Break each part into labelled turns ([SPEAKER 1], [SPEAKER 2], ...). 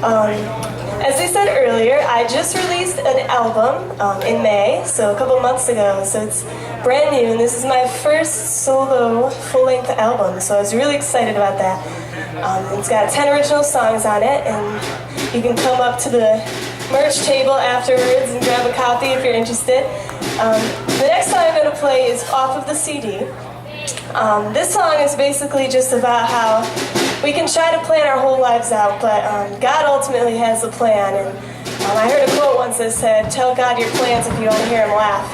[SPEAKER 1] As I said earlier, I just released an album in May, so a couple months ago, so it's brand new, and this is my first solo full-length album, so I was really excited about that. It's got 10 original songs on it, and you can come up to the merch table afterwards and grab a copy if you're interested. The next song I'm going to play is off of the CD. This song is basically just about how we can try to plan our whole lives out, but God ultimately has a plan. And I heard a quote once that said, "Tell God your plans if you want to hear him laugh,"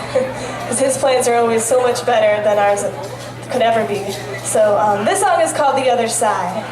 [SPEAKER 1] because his plans are always so much better than ours could ever be. So this song is called "The Other Side."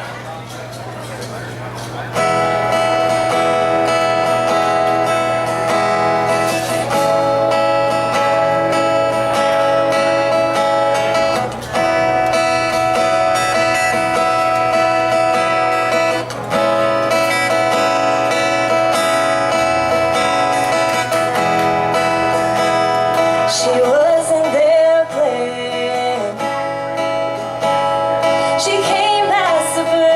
[SPEAKER 1] She wasn't their plan. She came as surprise.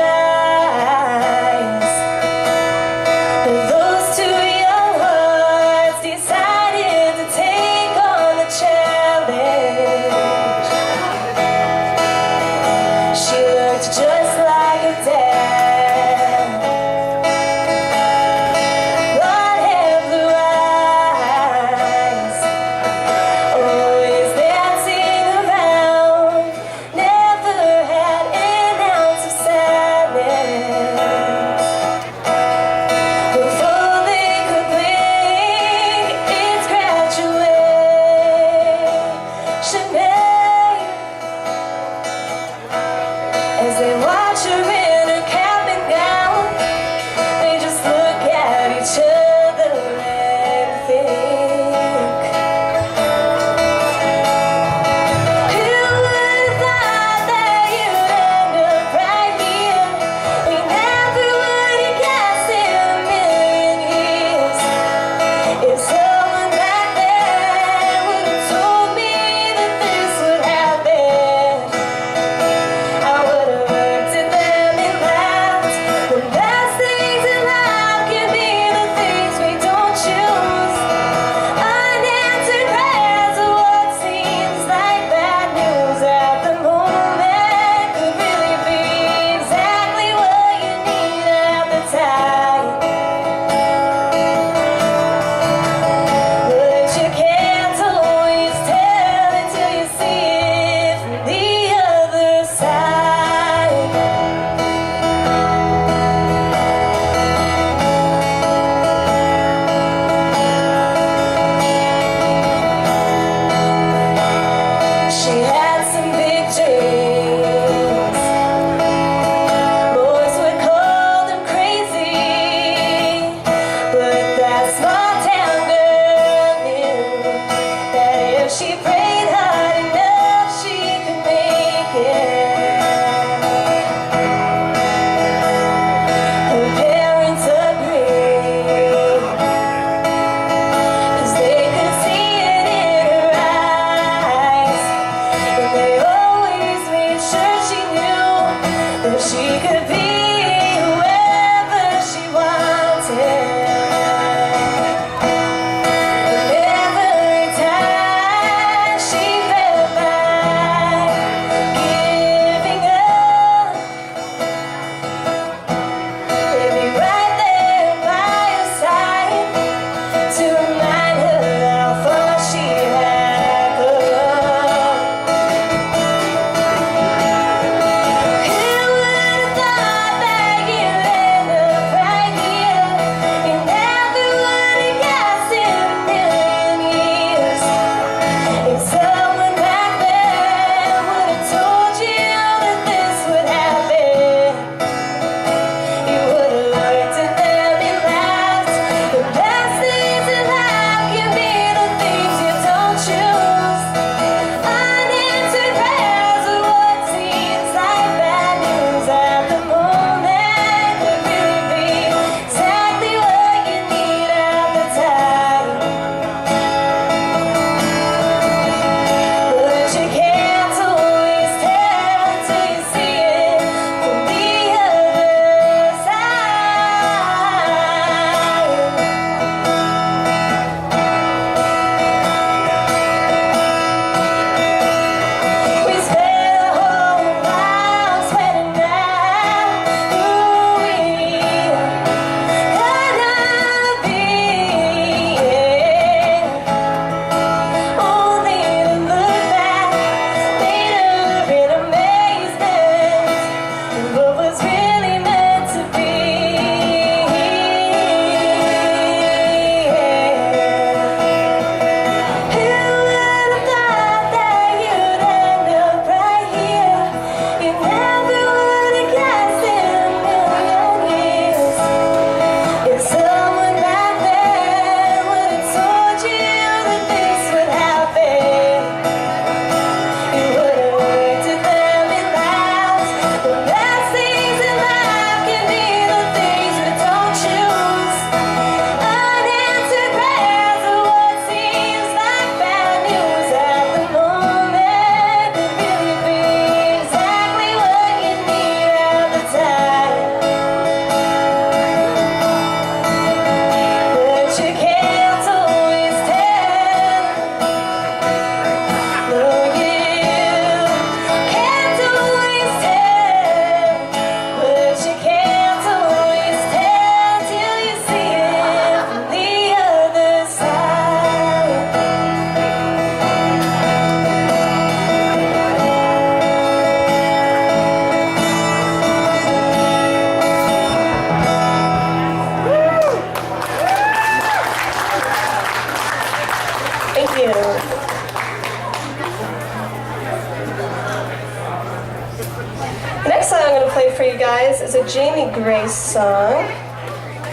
[SPEAKER 1] Jamie Grace song.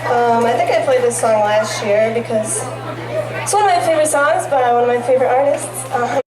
[SPEAKER 1] I think I played this song last year because it's one of my favorite songs by one of my favorite artists.